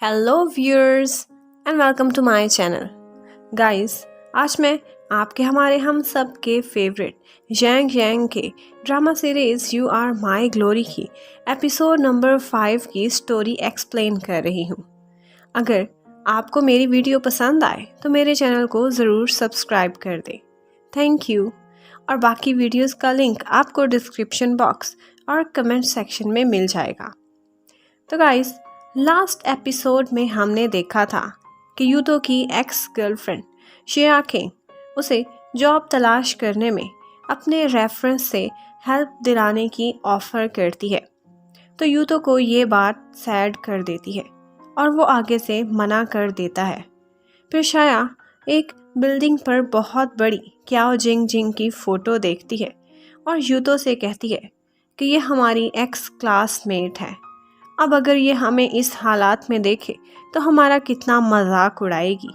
Hello viewers and welcome to my channel. Guys, आज मैं आपके हम सब के फेवरेट यांग यांग के drama series you are my glory की एपिसोड नंबर 5 की स्टोरी एक्सप्लेन कर रही हूँ। अगर आपको मेरी वीडियो पसंद आए तो मेरे चैनल को ज़रूर सब्सक्राइब कर दें। Thank you. और बाकी वीडियोस का लिंक आपको डिस्क्रिप्शन बॉक्स और कमेंट सेक्शन में मिल जाएगा। तो गाइस, लास्ट एपिसोड में हमने देखा था कि यूतो की एक्स गर्लफ्रेंड शिया किंग उसे जॉब तलाश करने में अपने रेफरेंस से हेल्प दिलाने की ऑफ़र करती है। तो यूतो को ये बात सैड कर देती है और वो आगे से मना कर देता है। फिर शाया एक बिल्डिंग पर बहुत बड़ी क्याओ जिंग जिंग की फ़ोटो देखती है और यूतो से कहती है कि ये हमारी एक्स क्लासमेट है। अब अगर ये हमें इस हालात में देखे तो हमारा कितना मजाक उड़ाएगी,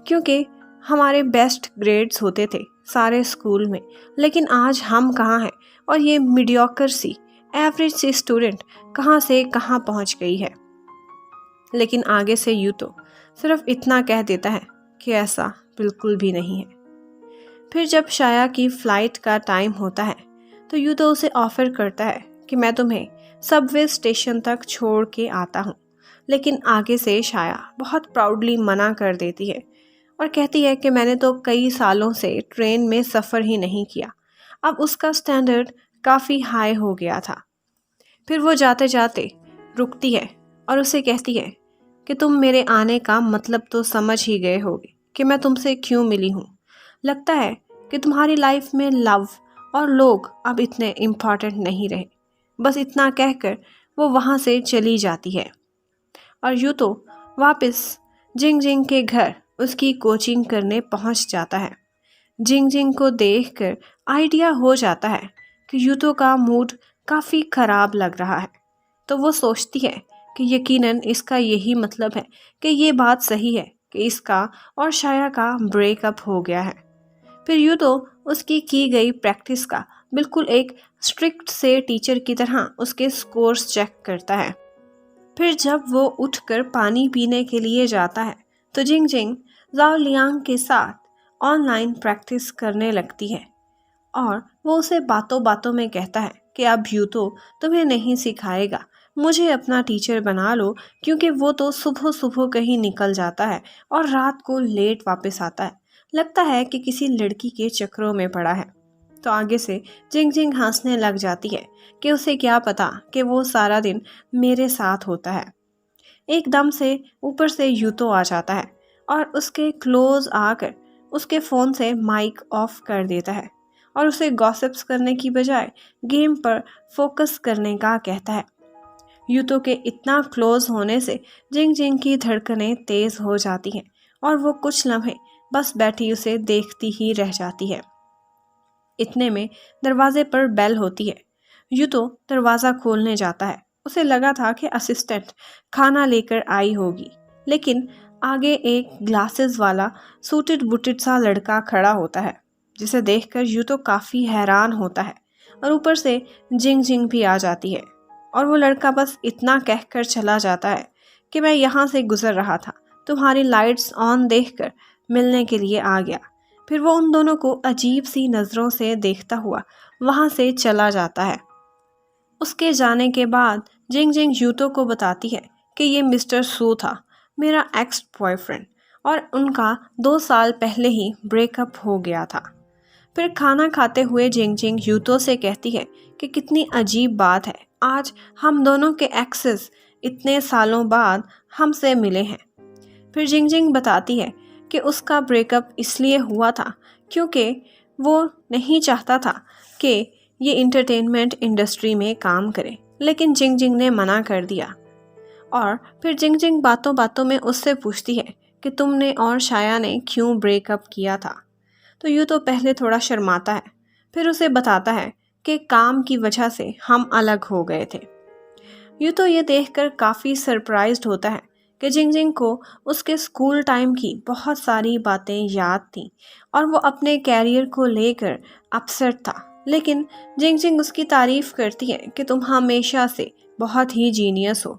क्योंकि हमारे बेस्ट ग्रेड्स होते थे सारे स्कूल में, लेकिन आज हम कहाँ हैं और ये मीडियोकर सी एवरेज सी स्टूडेंट कहाँ से कहाँ पहुँच गई है। लेकिन आगे से यूतो सिर्फ इतना कह देता है कि ऐसा बिल्कुल भी नहीं है। फिर जब शाया की फ़्लाइट का टाइम होता है तो यूतो उसे ऑफ़र करता है कि मैं तुम्हें सबवे स्टेशन तक छोड़ के आता हूँ, लेकिन आगे से शाया बहुत प्राउडली मना कर देती है और कहती है कि मैंने तो कई सालों से ट्रेन में सफ़र ही नहीं किया। अब उसका स्टैंडर्ड काफ़ी हाई हो गया था। फिर वो जाते जाते रुकती है और उसे कहती है कि तुम मेरे आने का मतलब तो समझ ही गए होगे कि मैं तुमसे क्यों मिली हूँ। लगता है कि तुम्हारी लाइफ में लव और लोग अब इतने इम्पॉर्टेंट नहीं रहे। बस इतना कहकर वो वहाँ से चली जाती है और यूतो वापस जिंग जिंग के घर उसकी कोचिंग करने पहुँच जाता है। जिंग जिंग को देखकर आइडिया हो जाता है कि यूतो का मूड काफ़ी ख़राब लग रहा है। तो वो सोचती है कि यकीनन इसका यही मतलब है कि ये बात सही है कि इसका और शाया का ब्रेकअप हो गया है। फिर यूतो उसकी की गई प्रैक्टिस का बिल्कुल एक स्ट्रिक्ट से टीचर की तरह उसके स्कोर्स चेक करता है। फिर जब वो उठकर पानी पीने के लिए जाता है तो जिंग जिंग जाओ लियांग के साथ ऑनलाइन प्रैक्टिस करने लगती है और वो उसे बातों बातों में कहता है कि अब यूतो तुम्हें नहीं सिखाएगा, मुझे अपना टीचर बना लो, क्योंकि वो तो सुबह सुबह कहीं निकल जाता है और रात को लेट वापस आता है। लगता है कि किसी लड़की के चक्करों में पड़ा है। तो आगे से जिंग जिंग हंसने लग जाती है कि उसे क्या पता कि वो सारा दिन मेरे साथ होता है। एकदम से ऊपर से यूतो आ जाता है और उसके क्लोज आकर उसके फ़ोन से माइक ऑफ कर देता है और उसे गॉसिप्स करने की बजाय गेम पर फोकस करने का कहता है। यूतो के इतना क्लोज होने से जिंग जिंग की धड़कनें तेज़ हो जाती हैं और वो कुछ लम्हे बस बैठी उसे देखती ही रह जाती है। इतने में दरवाजे पर बेल होती है। यूतो दरवाज़ा खोलने जाता है। उसे लगा था कि असिस्टेंट खाना लेकर आई होगी, लेकिन आगे एक ग्लासेस वाला सूटेड बूटेड सा लड़का खड़ा होता है, जिसे देखकर यूतो काफ़ी हैरान होता है और ऊपर से जिंग जिंग भी आ जाती है। और वो लड़का बस इतना कहकर चला जाता है कि मैं यहाँ से गुजर रहा था, तुम्हारी लाइट्स ऑन देखकर मिलने के लिए आ गया। फिर वो उन दोनों को अजीब सी नज़रों से देखता हुआ वहाँ से चला जाता है। उसके जाने के बाद जिंग जिंग यूतो को बताती है कि ये मिस्टर सू था, मेरा एक्स बॉयफ्रेंड, और उनका 2 साल पहले ही ब्रेकअप हो गया था। फिर खाना खाते हुए जिंग जिंग यूतो से कहती है कि कितनी अजीब बात है, आज हम दोनों के एक्सेस इतने सालों बाद हमसे मिले हैं। फिर जिंग जिंग बताती है कि उसका ब्रेकअप इसलिए हुआ था क्योंकि वो नहीं चाहता था कि ये इंटरटेनमेंट इंडस्ट्री में काम करे, लेकिन जिंग जिंग ने मना कर दिया। और फिर जिंग जिंग बातों बातों में उससे पूछती है कि तुमने और शाया ने क्यों ब्रेकअप किया था। तो यूँ तो पहले थोड़ा शर्माता है, फिर उसे बताता है कि काम की वजह से हम अलग हो गए थे। यूँ तो ये देखकर काफ़ी सरप्राइज्ड होता है कि जिंग जिंग को उसके स्कूल टाइम की बहुत सारी बातें याद थीं और वो अपने कैरियर को लेकर अपसेट था। लेकिन जिंग जिंग उसकी तारीफ़ करती है कि तुम हमेशा से बहुत ही जीनियस हो।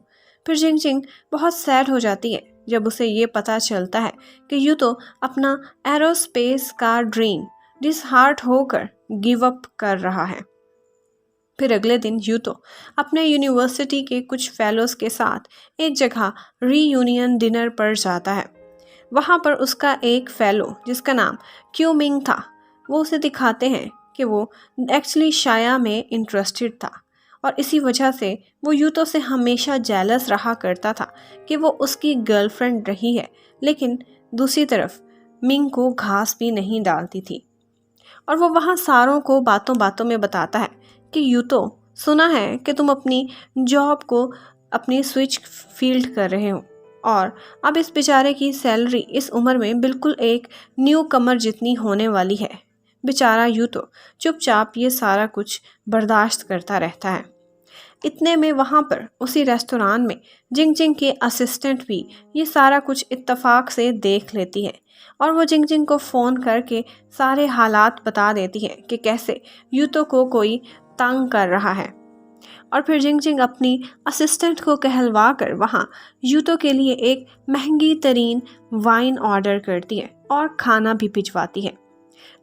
फिर जिंग जिंग बहुत सैड हो जाती है जब उसे ये पता चलता है कि यूतो अपना एरोस्पेस का ड्रीम डिसहार्ट होकर गिव अप कर रहा है। फिर अगले दिन यूतो अपने यूनिवर्सिटी के कुछ फेलोज के साथ एक जगह रीयूनियन डिनर पर जाता है। वहाँ पर उसका एक फेलो जिसका नाम क्यूमिंग था, वो उसे दिखाते हैं कि वो एक्चुअली शाया में इंटरेस्टेड था और इसी वजह से वो यूतो से हमेशा जेलस रहा करता था कि वो उसकी गर्लफ्रेंड रही है, लेकिन दूसरी तरफ मिंग को घास भी नहीं डालती थी। और वो वहाँ सारों को बातों बातों में बताता है कि यूतो, सुना है कि तुम अपनी जॉब को अपनी स्विच फील्ड कर रहे हो और अब इस बेचारे की सैलरी इस उम्र में बिल्कुल एक न्यू कमर जितनी होने वाली है। बेचारा यूतो चुपचाप ये सारा कुछ बर्दाश्त करता रहता है। इतने में वहाँ पर उसी रेस्टोरेंट में जिंग जिंग के असिस्टेंट भी ये सारा कुछ इत्तेफाक से देख लेती है और वो जिंग जिंग को फ़ोन करके सारे हालात बता देती है कि कैसे यूतो को कोई तंग कर रहा है। और फिर जिंग जिंग अपनी असिस्टेंट को कहलवा कर वहाँ यूतो के लिए एक महंगी तरीन वाइन ऑर्डर करती है और खाना भी भिजवाती है।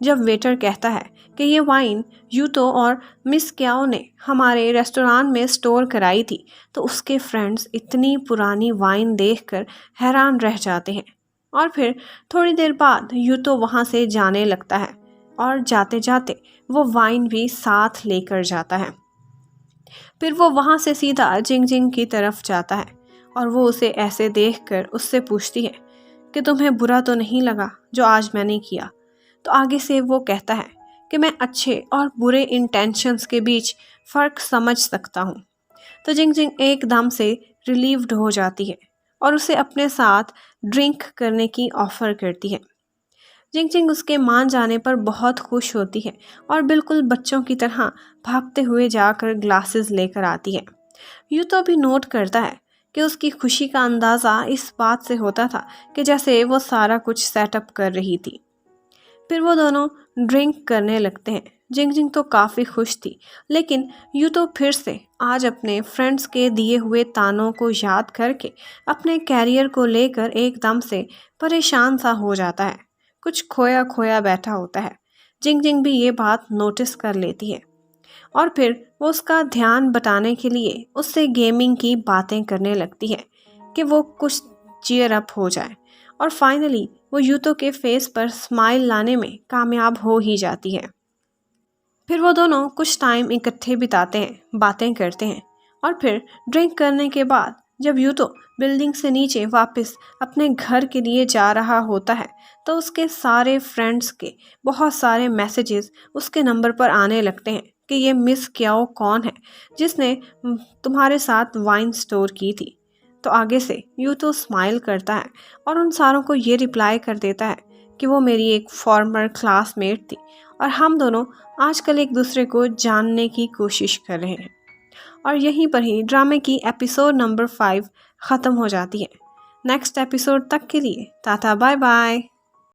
जब वेटर कहता है कि ये वाइन यूतो और मिस क्याओ ने हमारे रेस्टोरेंट में स्टोर कराई थी, तो उसके फ्रेंड्स इतनी पुरानी वाइन देखकर हैरान रह जाते हैं। और फिर थोड़ी देर बाद यूतो वहाँ से जाने लगता है और जाते जाते वो वाइन भी साथ लेकर जाता है। फिर वो वहाँ से सीधा जिंग जिंग की तरफ जाता है और वो उसे ऐसे देखकर उससे पूछती है कि तुम्हें बुरा तो नहीं लगा जो आज मैंने किया। तो आगे से वो कहता है कि मैं अच्छे और बुरे इंटेंशंस के बीच फ़र्क समझ सकता हूँ। तो जिंग जिंग एकदम से रिलीव्ड हो जाती है और उसे अपने साथ ड्रिंक करने की ऑफ़र करती है। जिंग जिंग उसके मान जाने पर बहुत खुश होती है और बिल्कुल बच्चों की तरह भागते हुए जाकर ग्लासेस लेकर आती है। यूतो भी नोट करता है कि उसकी खुशी का अंदाज़ा इस बात से होता था कि जैसे वो सारा कुछ सेटअप कर रही थी। फिर वो दोनों ड्रिंक करने लगते हैं। जिंग जिंग तो काफ़ी खुश थी, लेकिन यूतो फिर से आज अपने फ्रेंड्स के दिए हुए तानों को याद करके अपने कैरियर को लेकर एकदम से परेशान सा हो जाता है, कुछ खोया खोया बैठा होता है। जिंग जिंग भी ये बात नोटिस कर लेती है और फिर वो उसका ध्यान बटाने के लिए उससे गेमिंग की बातें करने लगती है कि वो कुछ चीयर अप हो जाए। और फाइनली वो यूतो के फेस पर स्माइल लाने में कामयाब हो ही जाती है। फिर वो दोनों कुछ टाइम इकट्ठे बिताते हैं, बातें करते हैं और फिर ड्रिंक करने के बाद जब यूतो बिल्डिंग से नीचे वापस अपने घर के लिए जा रहा होता है, तो उसके सारे फ्रेंड्स के बहुत सारे मैसेजेस उसके नंबर पर आने लगते हैं कि ये मिस क्याओ कौन है जिसने तुम्हारे साथ वाइन स्टोर की थी। तो आगे से यूतो स्माइल करता है और उन सारों को ये रिप्लाई कर देता है कि वो मेरी एक फॉर्मर क्लासमेट थी और हम दोनों आजकल एक दूसरे को जानने की कोशिश कर रहे हैं। और यहीं पर ही ड्रामे की एपिसोड नंबर 5 ख़त्म हो जाती है। नेक्स्ट एपिसोड तक के लिए टाटा बाय बाय।